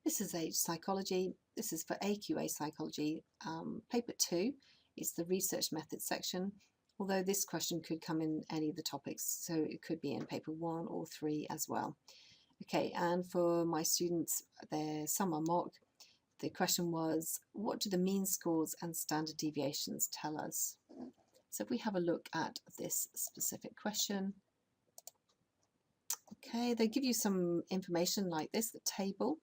This is Age Psychology. This is for AQA Psychology. Paper 2 is the research methods section, although this question could come in any of the topics, so it could be in paper 1 or 3 as well. Okay, and for my students, some are mock. The question was, what do the mean scores and standard deviations tell us? So if we have a look at this specific question, okay, they give you some information like this, the table,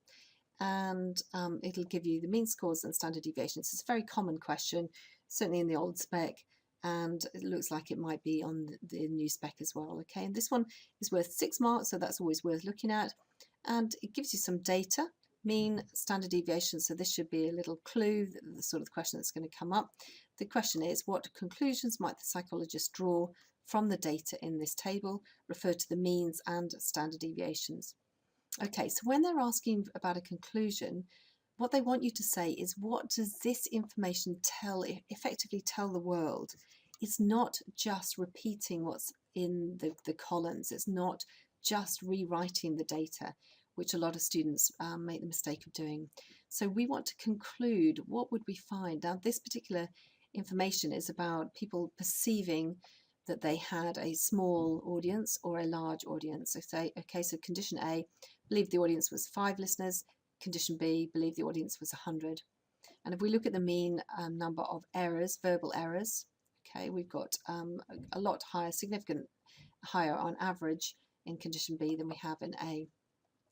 and it'll give you the mean scores and standard deviations. It's a very common question, certainly in the old spec, and it looks like it might be on the new spec as well. Okay, and this one is worth 6 marks, so that's always worth looking at, and it gives you some data, mean, standard deviation, so this should be a little clue, the sort of question that's going to come up. The question is, what conclusions might the psychologist draw from the data in this table? Refer to the means and standard deviations. Okay, so when they're asking about a conclusion, what they want you to say is, what does this information effectively tell the world? It's not just repeating what's in the columns. It's not just rewriting the data, which a lot of students make the mistake of doing. So we want to conclude, what would we find? Now, this particular information is about people perceiving that they had a small audience or a large audience. So say, okay, so condition A, believe the audience was 5 listeners. Condition B, believe the audience was 100. And if we look at the mean number of errors, verbal errors, okay, we've got a lot higher, significant higher on average in condition B than we have in A.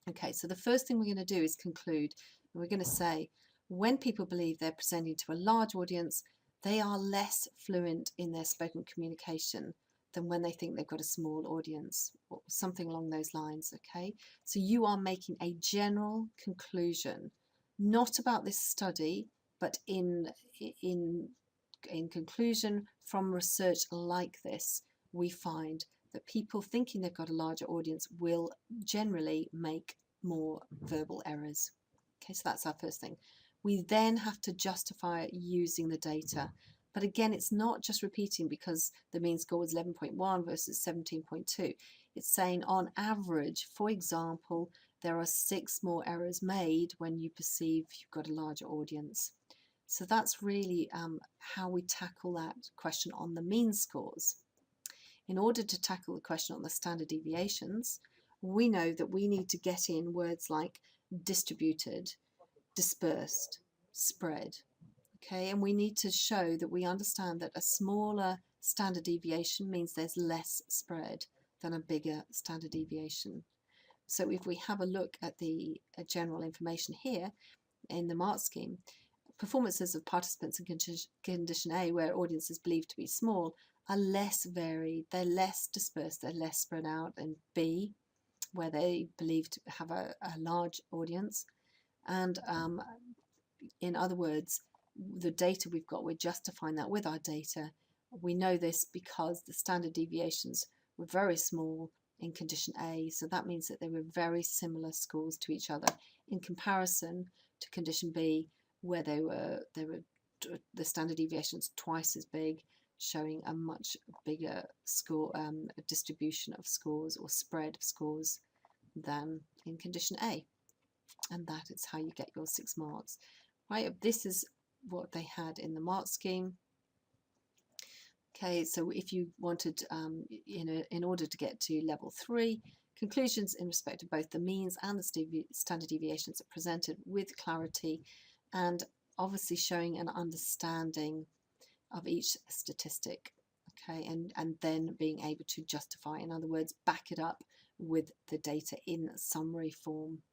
Okay, so the first thing we're going to do is conclude. And we're going to say, when people believe they're presenting to a large audience, they are less fluent in their spoken communication than when they think they've got a small audience, or something along those lines. Okay, so you are making a general conclusion, not about this study, but in conclusion from research like this, we find that people thinking they've got a larger audience will generally make more verbal errors. Okay, so that's our first thing. We then have to justify it using the data. But again, it's not just repeating because the mean score was 11.1 versus 17.2. It's saying on average, for example, there are 6 more errors made when you perceive you've got a larger audience. So that's really how we tackle that question on the mean scores. In order to tackle the question on the standard deviations, we know that we need to get in words like distributed, dispersed, spread. Okay, and we need to show that we understand that a smaller standard deviation means there's less spread than a bigger standard deviation. So if we have a look at the general information here in the mark scheme, performances of participants in condition A, where audience is believed to be small, are less varied, they're less dispersed, they're less spread out. In B, where they believe to have a large audience, and in other words, the data we've got, we're justifying that with our data. We know this because the standard deviations were very small in condition A, so that means that they were very similar scores to each other in comparison to condition B, where the standard deviations twice as big, showing a much bigger score distribution of scores or spread of scores than in condition A. And that is how you get your 6 marks. Right, this is what they had in the mark scheme. Okay, so if you wanted, in order to get to level 3, conclusions in respect of both the means and the standard deviations are presented with clarity and obviously showing an understanding of each statistic. Okay, and then being able to justify, in other words, back it up with the data in summary form.